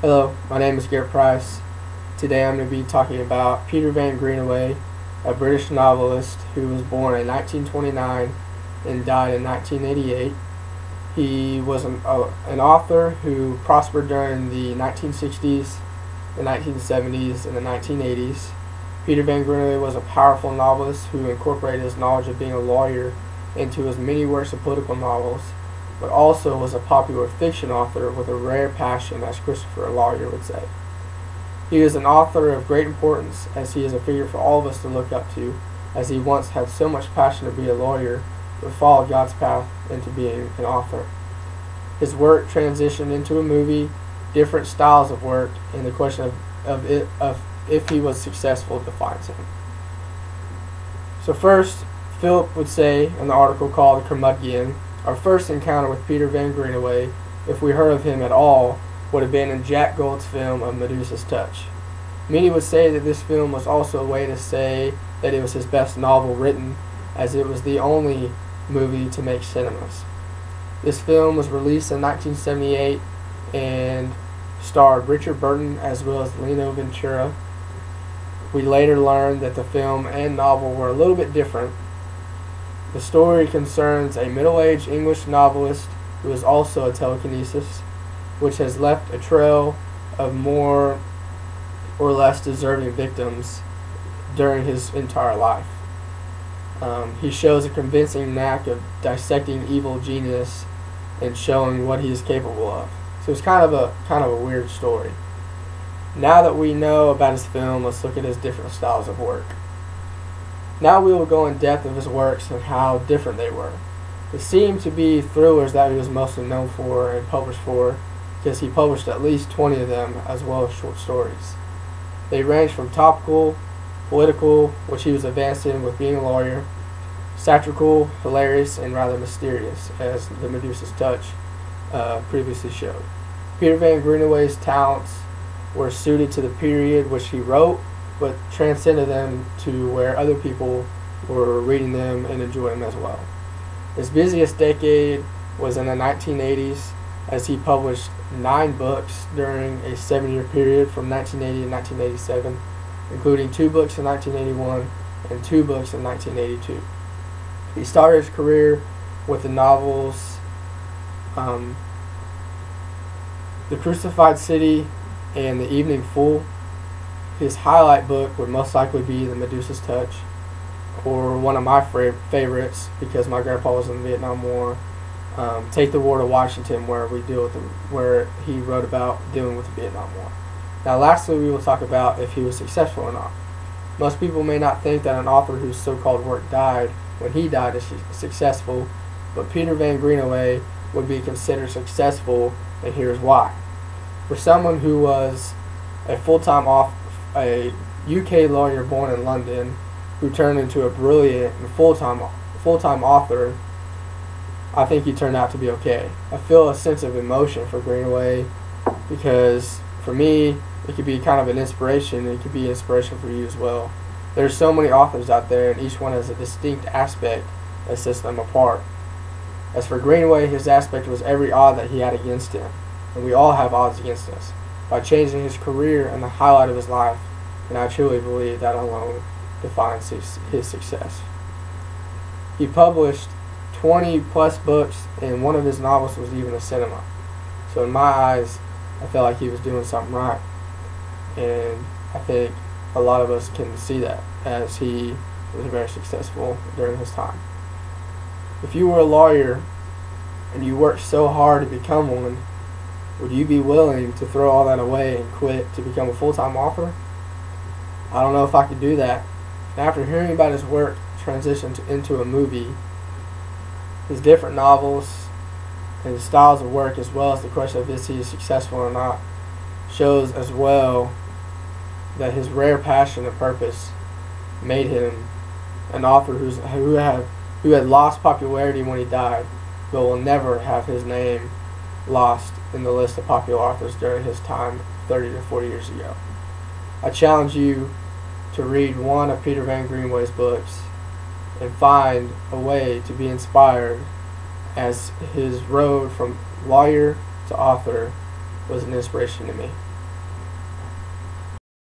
Hello, my name is Garrett Price. Today I'm going to be talking about Peter Van Greenaway, a British novelist who was born in 1929 and died in 1988. He was an author who prospered during the 1960s, the 1970s, and the 1980s. Peter Van Greenaway was a powerful novelist who incorporated his knowledge of being a lawyer into his many works of political novels, but also was a popular fiction author with a rare passion, as Christopher Lawyer would say. He is an author of great importance, as he is a figure for all of us to look up to, as he once had so much passion to be a lawyer, but followed God's path into being an author. His work transitioned into a movie, different styles of work, and the question of if he was successful defines him. So first, Philip would say in the article called Curmudgeon, our first encounter with Peter Van Greenaway, if we heard of him at all, would have been in Jack Gould's film of Medusa's Touch. Many would say that this film was also a way to say that it was his best novel written, as it was the only movie to make cinemas. This film was released in 1978 and starred Richard Burton as well as Lino Ventura. We later learned that the film and novel were a little bit different. The story concerns a middle-aged English novelist who is also a telekinesis, which has left a trail of more or less deserving victims during his entire life. He shows a convincing knack of dissecting evil genius and showing what he is capable of. So it's kind of a weird story. Now that we know about his film, let's look at his different styles of work. Now we will go in depth of his works and how different they were. It seemed to be thrillers that he was mostly known for and published for, because he published at least 20 of them, as well as short stories. They ranged from topical, political, which he was advanced in with being a lawyer, satirical, hilarious, and rather mysterious, as the Medusa's Touch previously showed. Peter Van Greenaway's talents were suited to the period which he wrote, but transcended them to where other people were reading them and enjoying them as well. His busiest decade was in the 1980s, as he published 9 books during a 7-year period from 1980 to 1987, including 2 books in 1981 and 2 books in 1982. He started his career with the novels The Crucified City and The Evening Fool. His highlight book would most likely be The Medusa's Touch, or one of my favorites, because my grandpa was in the Vietnam War, Take the War to Washington, where he wrote about dealing with the Vietnam War. Now lastly, we will talk about if he was successful or not. Most people may not think that an author whose so-called work died when he died is successful, but Peter Van Greenaway would be considered successful, and here's why. For someone who was a a UK lawyer born in London, who turned into a brilliant and full-time author, I think he turned out to be okay. I feel a sense of emotion for Greenaway, because for me, it could be kind of an inspiration, and it could be an inspiration for you as well. There's so many authors out there, and each one has a distinct aspect that sets them apart. As for Greenaway, his aspect was every odd that he had against him, and we all have odds against us. By changing his career and the highlight of his life, and I truly believe that alone defines his success. He published 20 plus books, and one of his novels was even a cinema. So in my eyes, I felt like he was doing something right, and I think a lot of us can see that, as he was very successful during his time. If you were a lawyer and you worked so hard to become one, would you be willing to throw all that away and quit to become a full-time author? I don't know if I could do that. After hearing about his work transition into a movie, his different novels and his styles of work, as well as the question of is he successful or not, shows as well that his rare passion and purpose made him an author who had lost popularity when he died, but will never have his name lost in the list of popular authors during his time 30 to 40 years ago. I challenge you to read one of Peter Van Greenaway's books and find a way to be inspired, as his road from lawyer to author was an inspiration to me.